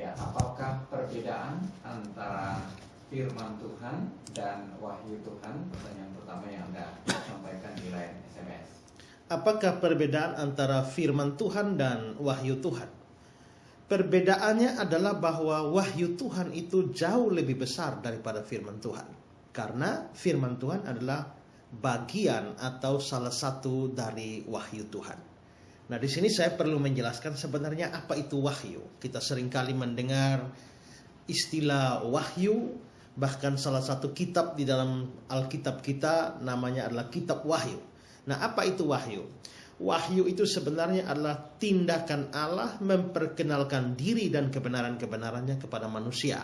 Ya, apakah perbedaan antara firman Tuhan dan wahyu Tuhan? Pertanyaan pertama yang Anda sampaikan di line SMS. Apakah perbedaan antara firman Tuhan dan wahyu Tuhan? Perbedaannya adalah bahwa wahyu Tuhan itu jauh lebih besar daripada firman Tuhan. Karena firman Tuhan adalah bagian atau salah satu dari wahyu Tuhan. Nah, di sini saya perlu menjelaskan sebenarnya apa itu wahyu. Kita seringkali mendengar istilah wahyu, bahkan salah satu kitab di dalam Alkitab kita namanya adalah kitab Wahyu. Nah, apa itu wahyu? Wahyu itu sebenarnya adalah tindakan Allah memperkenalkan diri dan kebenaran-kebenarannya kepada manusia.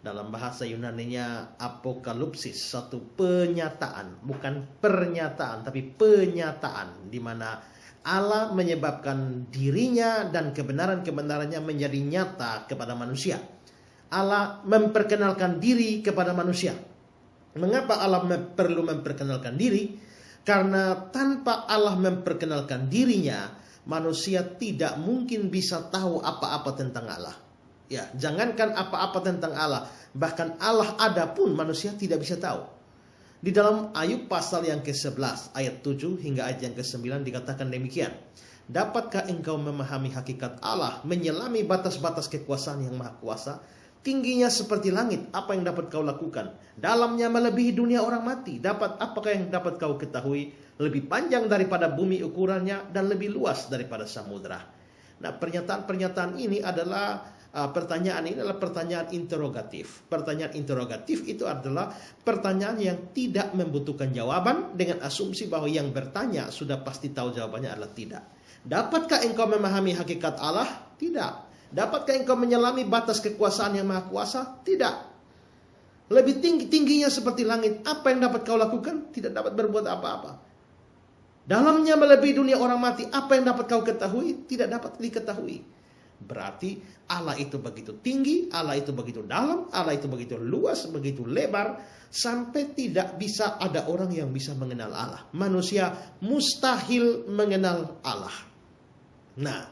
Dalam bahasa Yunaninya apokalipsis, satu penyataan, bukan pernyataan, tapi penyataan, di mana Allah menyebabkan dirinya dan kebenaran-kebenarannya menjadi nyata kepada manusia. Allah memperkenalkan diri kepada manusia. Mengapa Allah perlu memperkenalkan diri? Karena tanpa Allah memperkenalkan dirinya, manusia tidak mungkin bisa tahu apa-apa tentang Allah. Ya, jangankan apa-apa tentang Allah, bahkan Allah ada pun manusia tidak bisa tahu. Di dalam Ayub pasal yang ke-11 ayat 7 hingga ayat yang ke-9 dikatakan demikian. Dapatkah engkau memahami hakikat Allah, menyelami batas-batas kekuasaan yang maha kuasa? Tingginya seperti langit, apa yang dapat kau lakukan? Dalamnya melebihi dunia orang mati. Apakah yang dapat kau ketahui? Lebih panjang daripada bumi ukurannya dan lebih luas daripada samudra. Nah, pernyataan-pernyataan ini adalah pertanyaan ini adalah pertanyaan interrogatif. Pertanyaan interrogatif itu adalah pertanyaan yang tidak membutuhkan jawaban dengan asumsi bahwa yang bertanya sudah pasti tahu jawabannya adalah tidak. Dapatkah engkau memahami hakikat Allah? Tidak. Dapatkah engkau menyelami batas kekuasaan yang maha kuasa? Tidak. Lebih tingginya seperti langit, apa yang dapat kau lakukan? Tidak dapat berbuat apa-apa. Dalamnya melebihi dunia orang mati, apa yang dapat kau ketahui? Tidak dapat diketahui. Berarti Allah itu begitu tinggi, Allah itu begitu dalam, Allah itu begitu luas, begitu lebar, sampai tidak bisa ada orang yang bisa mengenal Allah. Manusia mustahil mengenal Allah. Nah,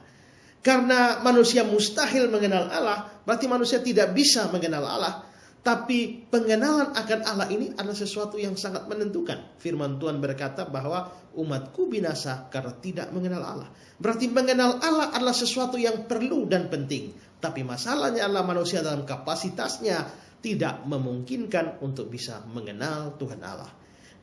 karena manusia mustahil mengenal Allah, berarti manusia tidak bisa mengenal Allah. Tapi pengenalan akan Allah ini adalah sesuatu yang sangat menentukan. Firman Tuhan berkata bahwa umatku binasa karena tidak mengenal Allah. Berarti mengenal Allah adalah sesuatu yang perlu dan penting. Tapi masalahnya adalah manusia dalam kapasitasnya tidak memungkinkan untuk bisa mengenal Tuhan Allah.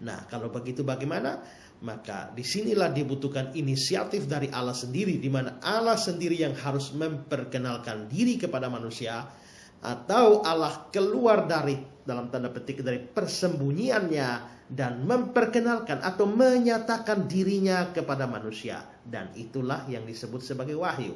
Nah, kalau begitu bagaimana? Maka disinilah dibutuhkan inisiatif dari Allah sendiri, di mana Allah sendiri yang harus memperkenalkan diri kepada manusia, atau Allah keluar dari, dalam tanda petik, dari persembunyiannya dan memperkenalkan atau menyatakan dirinya kepada manusia. Dan itulah yang disebut sebagai wahyu.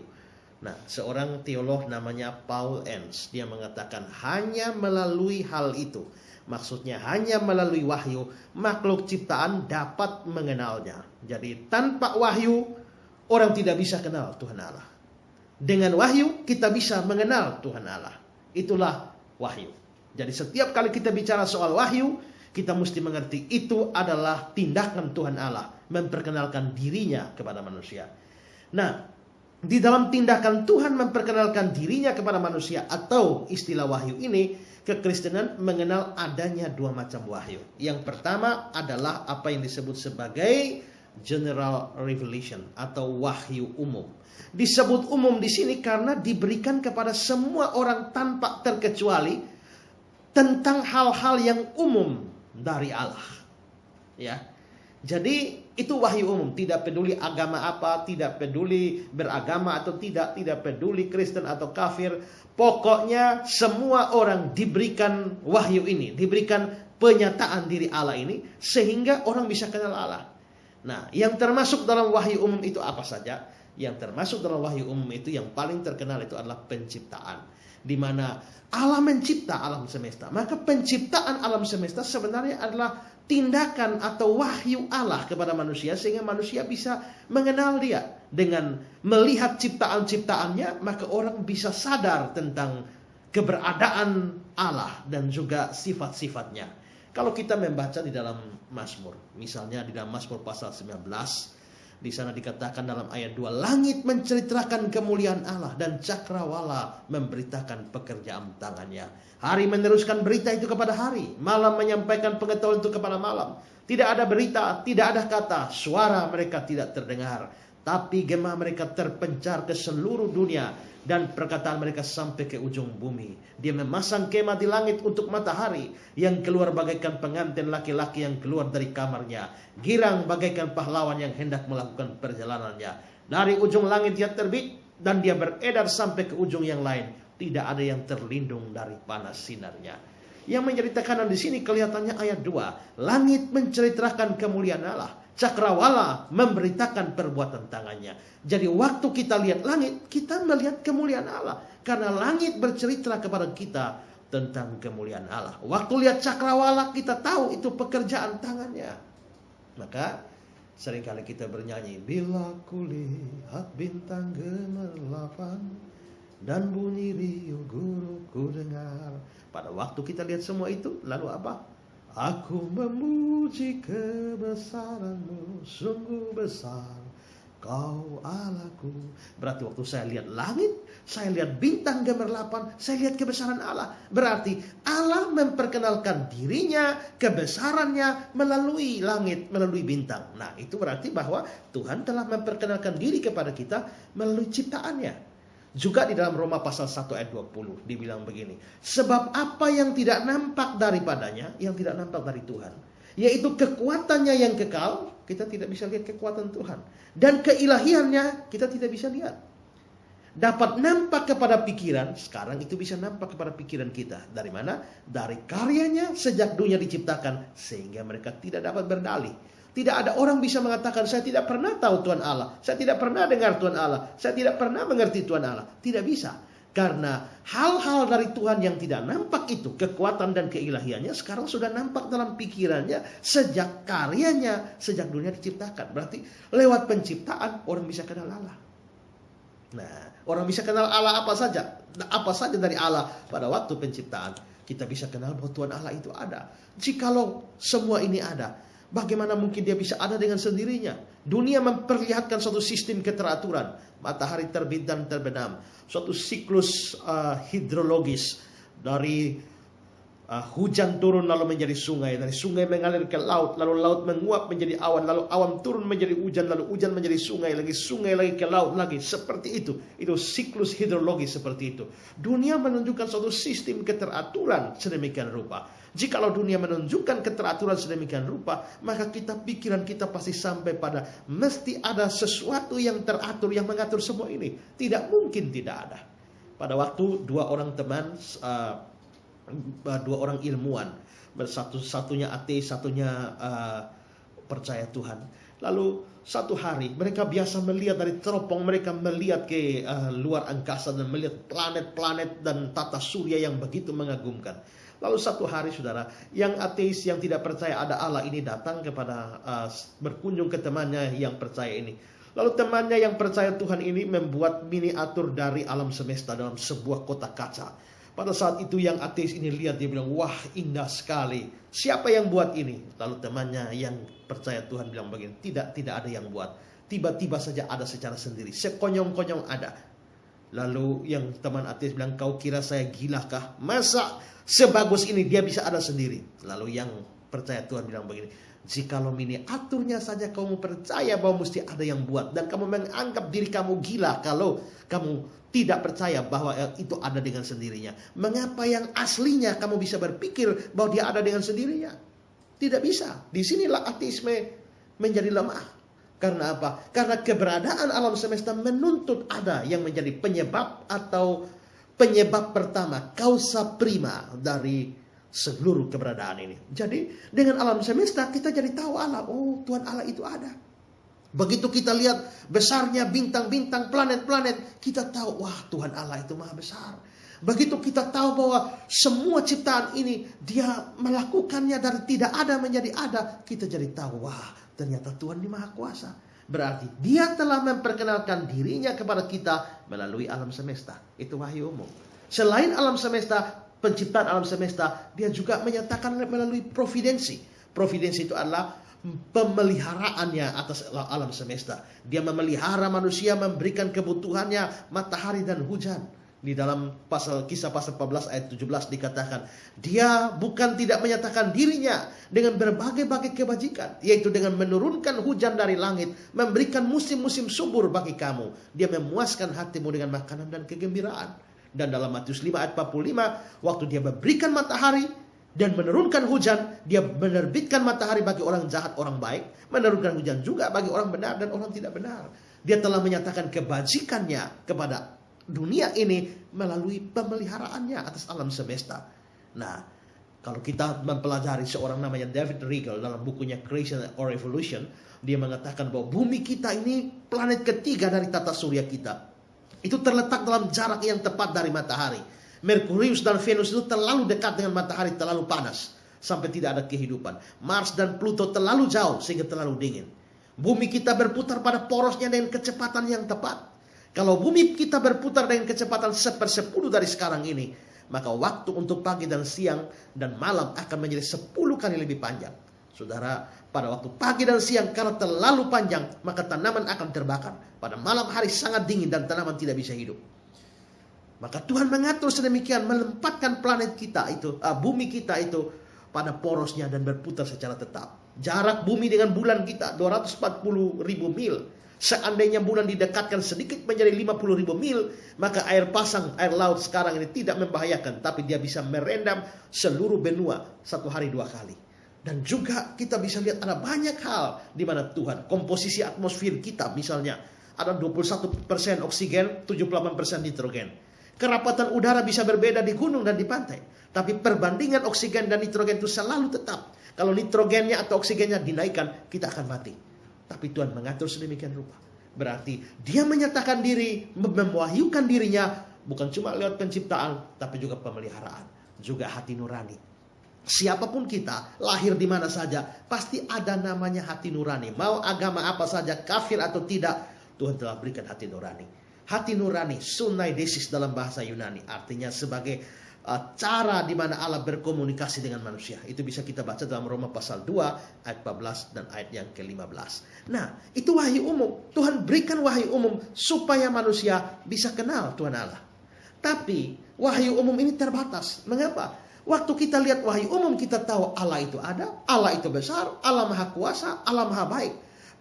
Nah, seorang teolog namanya Paul Enns, dia mengatakan hanya melalui hal itu, maksudnya hanya melalui wahyu, makhluk ciptaan dapat mengenalnya. Jadi tanpa wahyu, orang tidak bisa kenal Tuhan Allah. Dengan wahyu, kita bisa mengenal Tuhan Allah. Itulah wahyu. Jadi setiap kali kita bicara soal wahyu, kita mesti mengerti itu adalah tindakan Tuhan Allah memperkenalkan dirinya kepada manusia. Nah, di dalam tindakan Tuhan memperkenalkan dirinya kepada manusia atau istilah wahyu ini, kekristenan mengenal adanya dua macam wahyu. Yang pertama adalah apa yang disebut sebagai general revelation atau wahyu umum. Disebut umum di sini karena diberikan kepada semua orang tanpa terkecuali tentang hal-hal yang umum dari Allah. Ya. Jadi itu wahyu umum, tidak peduli agama apa, tidak peduli beragama atau tidak peduli Kristen atau kafir. Pokoknya semua orang diberikan wahyu ini, diberikan penyataan diri Allah ini sehingga orang bisa kenal Allah. Nah, yang termasuk dalam wahyu umum itu apa saja? Yang termasuk dalam wahyu umum itu yang paling terkenal itu adalah penciptaan. Di mana Allah mencipta alam semesta. Maka penciptaan alam semesta sebenarnya adalah tindakan atau wahyu Allah kepada manusia, sehingga manusia bisa mengenal Dia. Dengan melihat ciptaan-ciptaannya, maka orang bisa sadar tentang keberadaan Allah dan juga sifat-sifatnya. Kalau kita membaca di dalam Mazmur, misalnya di dalam Mazmur pasal 19, Di sana dikatakan dalam ayat 2, langit menceritakan kemuliaan Allah dan cakrawala memberitakan pekerjaan tangannya. Hari meneruskan berita itu kepada hari, malam menyampaikan pengetahuan itu kepada malam. Tidak ada berita, tidak ada kata, suara mereka tidak terdengar. Tapi gema mereka terpencar ke seluruh dunia dan perkataan mereka sampai ke ujung bumi. Dia memasang kemah di langit untuk matahari yang keluar bagaikan pengantin laki-laki yang keluar dari kamarnya. Girang bagaikan pahlawan yang hendak melakukan perjalanannya. Dari ujung langit dia terbit dan dia beredar sampai ke ujung yang lain. Tidak ada yang terlindung dari panas sinarnya. Yang menjadi tekanan di sini kelihatannya ayat 2. Langit menceritakan kemuliaan Allah. Cakrawala memberitakan perbuatan tangannya. Jadi waktu kita lihat langit, kita melihat kemuliaan Allah. Karena langit bercerita kepada kita tentang kemuliaan Allah. Waktu lihat cakrawala, kita tahu itu pekerjaan tangannya. Maka seringkali kita bernyanyi, bila kulihat bintang gemerlapan dan bunyi riuh guru ku dengar. Pada waktu kita lihat semua itu, lalu apa? Aku memuji kebesaran-Mu, sungguh besar Kau Allahku. Berarti waktu saya lihat langit, saya lihat bintang gemerlapan, saya lihat kebesaran Allah. Berarti Allah memperkenalkan dirinya, kebesarannya melalui langit, melalui bintang. Nah, itu berarti bahwa Tuhan telah memperkenalkan diri kepada kita melalui ciptaannya. Juga di dalam Roma pasal 1 ayat 20 dibilang begini. Sebab apa yang tidak nampak daripadanya, yang tidak nampak dari Tuhan, yaitu kekuatannya yang kekal, kita tidak bisa lihat kekuatan Tuhan. Dan keilahiannya kita tidak bisa lihat. Dapat nampak kepada pikiran, sekarang itu bisa nampak kepada pikiran kita. Dari mana? Dari karyanya sejak dunia diciptakan, sehingga mereka tidak dapat berdalih. Tidak ada orang bisa mengatakan, saya tidak pernah tahu Tuhan Allah. Saya tidak pernah dengar Tuhan Allah. Saya tidak pernah mengerti Tuhan Allah. Tidak bisa. Karena hal-hal dari Tuhan yang tidak nampak itu, kekuatan dan keilahiannya, sekarang sudah nampak dalam pikirannya sejak karyanya, sejak dunia diciptakan. Berarti lewat penciptaan, orang bisa kenal Allah. Nah, orang bisa kenal Allah apa saja. Apa saja dari Allah pada waktu penciptaan. Kita bisa kenal bahwa Tuhan Allah itu ada. Jikalau semua ini ada, bagaimana mungkin dia bisa ada dengan sendirinya? Dunia memperlihatkan suatu sistem keteraturan. Matahari terbit dan terbenam. Suatu siklus hidrologis. Dari hujan turun lalu menjadi sungai. Dari sungai mengalir ke laut. Lalu laut menguap menjadi awan. Lalu awan turun menjadi hujan. Lalu hujan menjadi sungai. Lagi sungai lagi ke laut lagi. Seperti itu. Itu siklus hidrologis seperti itu. Dunia menunjukkan suatu sistem keteraturan sedemikian rupa. Jikalau dunia menunjukkan keteraturan sedemikian rupa, maka pikiran kita pasti sampai pada mesti ada sesuatu yang teratur, yang mengatur semua ini. Tidak mungkin tidak ada. Pada waktu dua orang teman, dua orang ilmuwan, satunya ateis, satunya percaya Tuhan. Lalu satu hari mereka biasa melihat dari teropong, mereka melihat ke luar angkasa dan melihat planet-planet dan tata surya yang begitu mengagumkan. Lalu satu hari, saudara, yang ateis yang tidak percaya ada Allah ini datang kepada berkunjung ke temannya yang percaya ini. Lalu temannya yang percaya Tuhan ini membuat miniatur dari alam semesta dalam sebuah kotak kaca. Pada saat itu yang ateis ini lihat, dia bilang, wah indah sekali. Siapa yang buat ini? Lalu temannya yang percaya Tuhan bilang begini, tidak ada yang buat. Tiba-tiba saja ada secara sendiri, sekonyong-konyong ada. Lalu yang teman ateis bilang, kau kira saya gila kah? Masa sebagus ini dia bisa ada sendiri? Lalu yang percaya Tuhan bilang begini, jikalau miniaturnya saja kamu percaya bahwa mesti ada yang buat, dan kamu menganggap diri kamu gila kalau kamu tidak percaya bahwa itu ada dengan sendirinya, mengapa yang aslinya kamu bisa berpikir bahwa dia ada dengan sendirinya? Tidak bisa. Disinilah ateisme menjadi lemah. Karena apa? Karena keberadaan alam semesta menuntut ada yang menjadi penyebab atau penyebab pertama, causa prima dari seluruh keberadaan ini. Jadi dengan alam semesta kita jadi tahu Allah. Oh, Tuhan Allah itu ada. Begitu kita lihat besarnya bintang-bintang, planet-planet, kita tahu, wah Tuhan Allah itu maha besar. Begitu kita tahu bahwa semua ciptaan ini dia melakukannya dari tidak ada menjadi ada, kita jadi tahu, wah ternyata Tuhan ini maha kuasa. Berarti dia telah memperkenalkan dirinya kepada kita melalui alam semesta. Itu wahyu umum. Selain alam semesta, penciptaan alam semesta, dia juga menyatakan melalui providensi. Providensi itu adalah pemeliharaannya atas alam semesta. Dia memelihara manusia, memberikan kebutuhannya matahari dan hujan. Di dalam kisah pasal 14 ayat 17 dikatakan, dia bukan tidak menyatakan dirinya dengan berbagai-bagai kebajikan, yaitu dengan menurunkan hujan dari langit, memberikan musim-musim subur bagi kamu. Dia memuaskan hatimu dengan makanan dan kegembiraan. Dan dalam Matius 5 ayat 45, waktu dia memberikan matahari dan menurunkan hujan, dia menerbitkan matahari bagi orang jahat, orang baik, menurunkan hujan juga bagi orang benar dan orang tidak benar. Dia telah menyatakan kebajikannya kepada dunia ini melalui pemeliharaannya atas alam semesta. Nah, kalau kita mempelajari seorang namanya David Regal dalam bukunya Creation or Evolution, dia mengatakan bahwa bumi kita ini planet ketiga dari tata surya kita. Itu terletak dalam jarak yang tepat dari matahari. Merkurius dan Venus itu terlalu dekat dengan matahari, terlalu panas sampai tidak ada kehidupan. Mars dan Pluto terlalu jauh sehingga terlalu dingin. Bumi kita berputar pada porosnya dengan kecepatan yang tepat. Kalau bumi kita berputar dengan kecepatan 1/10 dari sekarang ini, maka waktu untuk pagi dan siang dan malam akan menjadi 10 kali lebih panjang. Saudara, pada waktu pagi dan siang karena terlalu panjang, maka tanaman akan terbakar. Pada malam hari sangat dingin dan tanaman tidak bisa hidup. Maka Tuhan mengatur sedemikian, melempatkan planet kita itu, bumi kita itu pada porosnya dan berputar secara tetap. Jarak bumi dengan bulan kita 240.000 mil. Seandainya bulan didekatkan sedikit menjadi 50.000 mil, maka air pasang, air laut sekarang ini tidak membahayakan, tapi dia bisa merendam seluruh benua 1 hari 2 kali. Dan juga kita bisa lihat ada banyak hal di mana Tuhan, komposisi atmosfer kita misalnya, ada 21% oksigen, 78% nitrogen. Kerapatan udara bisa berbeda di gunung dan di pantai, tapi perbandingan oksigen dan nitrogen itu selalu tetap. Kalau nitrogennya atau oksigennya dinaikkan, kita akan mati. Tapi Tuhan mengatur sedemikian rupa. Berarti dia menyatakan diri, mewahyukan dirinya, bukan cuma lewat penciptaan, tapi juga pemeliharaan, juga hati nurani. Siapapun kita, lahir di mana saja, pasti ada namanya hati nurani. Mau agama apa saja, kafir atau tidak, Tuhan telah berikan hati nurani. Hati nurani, sunaidesis dalam bahasa Yunani, artinya sebagai cara di mana Allah berkomunikasi dengan manusia. Itu bisa kita baca dalam Roma pasal 2 ayat 14 dan ayat yang ke-15. Nah, itu wahyu umum. Tuhan berikan wahyu umum supaya manusia bisa kenal Tuhan Allah. Tapi wahyu umum ini terbatas. Mengapa? Waktu kita lihat wahyu umum, kita tahu Allah itu ada, Allah itu besar, Allah maha kuasa, Allah maha baik.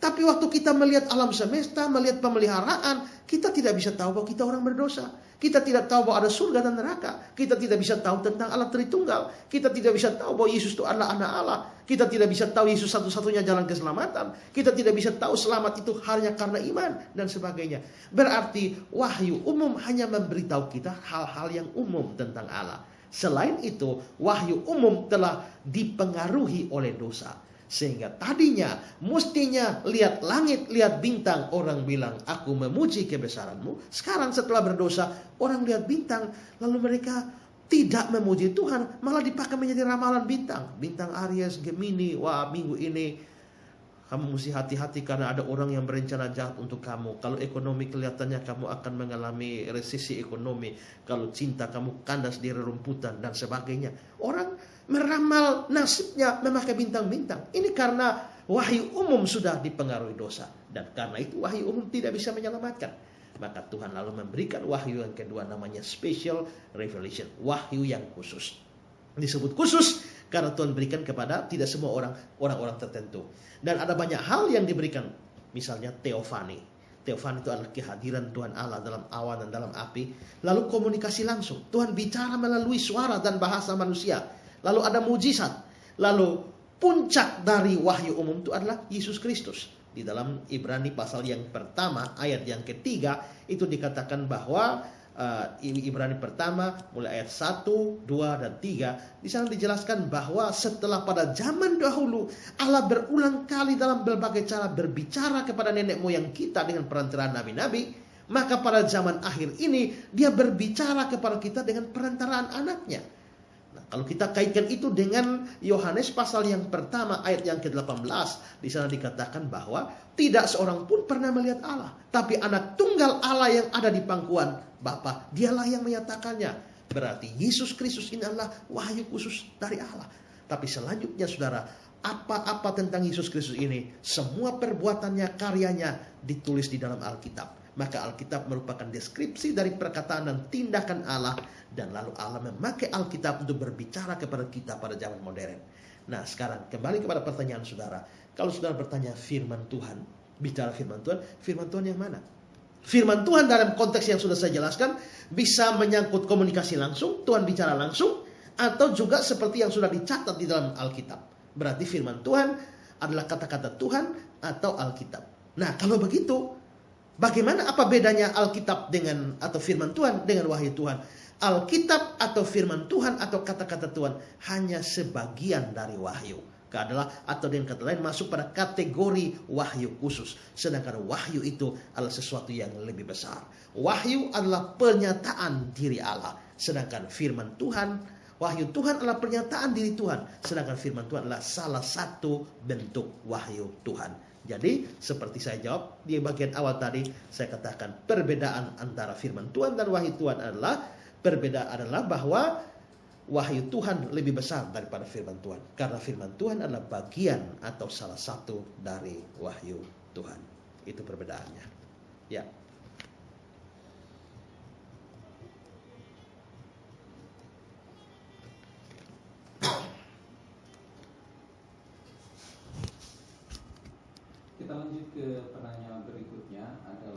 Tapi waktu kita melihat alam semesta, melihat pemeliharaan, kita tidak bisa tahu bahwa kita orang berdosa. Kita tidak tahu bahwa ada surga dan neraka. Kita tidak bisa tahu tentang Allah Tritunggal. Kita tidak bisa tahu bahwa Yesus itu adalah anak Allah. Kita tidak bisa tahu Yesus satu-satunya jalan keselamatan. Kita tidak bisa tahu selamat itu hanya karena iman dan sebagainya. Berarti wahyu umum hanya memberitahu kita hal-hal yang umum tentang Allah. Selain itu, wahyu umum telah dipengaruhi oleh dosa. Sehingga tadinya mestinya lihat langit, lihat bintang, orang bilang aku memuji kebesaranmu. Sekarang setelah berdosa, orang lihat bintang, lalu mereka tidak memuji Tuhan, malah dipakai menjadi ramalan bintang. Bintang Aries, Gemini, wah minggu ini kamu mesti hati-hati karena ada orang yang berencana jahat untuk kamu. Kalau ekonomi kelihatannya kamu akan mengalami resesi ekonomi. Kalau cinta kamu kandas di rerumputan dan sebagainya. Orang meramal nasibnya memakai bintang-bintang. Ini karena wahyu umum sudah dipengaruhi dosa. Dan karena itu wahyu umum tidak bisa menyelamatkan. Maka Tuhan lalu memberikan wahyu yang kedua, namanya special revelation. Wahyu yang khusus. Disebut khusus karena Tuhan berikan kepada tidak semua orang-orang tertentu. Dan ada banyak hal yang diberikan. Misalnya teofani. Teofani itu adalah kehadiran Tuhan Allah dalam awan dan dalam api. Lalu komunikasi langsung. Tuhan bicara melalui suara dan bahasa manusia. Lalu ada mujizat. Lalu puncak dari wahyu umum itu adalah Yesus Kristus. Di dalam Ibrani pasal yang pertama, ayat yang ketiga, itu dikatakan bahwa Ibrani pertama mulai ayat 1, 2, dan 3. Di sana dijelaskan bahwa setelah pada zaman dahulu Allah berulang kali dalam berbagai cara berbicara kepada nenek moyang kita dengan perantaraan nabi-nabi, maka pada zaman akhir ini dia berbicara kepada kita dengan perantaraan anaknya. Nah, kalau kita kaitkan itu dengan Yohanes pasal yang pertama ayat yang ke-18, di sana dikatakan bahwa tidak seorang pun pernah melihat Allah, tapi anak tunggal Allah yang ada di pangkuan Bapa, dialah yang menyatakannya. Berarti Yesus Kristus ini adalah wahyu khusus dari Allah. Tapi selanjutnya saudara, apa-apa tentang Yesus Kristus ini, semua perbuatannya, karyanya ditulis di dalam Alkitab. Maka Alkitab merupakan deskripsi dari perkataan dan tindakan Allah, dan lalu Allah memakai Alkitab untuk berbicara kepada kita pada zaman modern. Nah, sekarang kembali kepada pertanyaan saudara. Kalau saudara bertanya firman Tuhan, bicara firman Tuhan yang mana? Firman Tuhan dalam konteks yang sudah saya jelaskan bisa menyangkut komunikasi langsung, Tuhan bicara langsung, atau juga seperti yang sudah dicatat di dalam Alkitab. Berarti firman Tuhan adalah kata-kata Tuhan atau Alkitab. Nah, kalau begitu, bagaimana apa bedanya Alkitab dengan atau firman Tuhan dengan wahyu Tuhan? Alkitab atau firman Tuhan atau kata-kata Tuhan hanya sebagian dari wahyu. Adalah atau dengan kata lain masuk pada kategori wahyu khusus. Sedangkan wahyu itu adalah sesuatu yang lebih besar. Wahyu adalah pernyataan diri Allah. Sedangkan firman Tuhan, wahyu Tuhan adalah pernyataan diri Tuhan. Sedangkan firman Tuhan adalah salah satu bentuk wahyu Tuhan. Jadi seperti saya jawab di bagian awal tadi, saya katakan perbedaan antara firman Tuhan dan wahyu Tuhan adalah bahwa wahyu Tuhan lebih besar daripada firman Tuhan. Karena firman Tuhan adalah bagian atau salah satu dari wahyu Tuhan. Itu perbedaannya. Ya. Kita lanjut ke penanya berikutnya adalah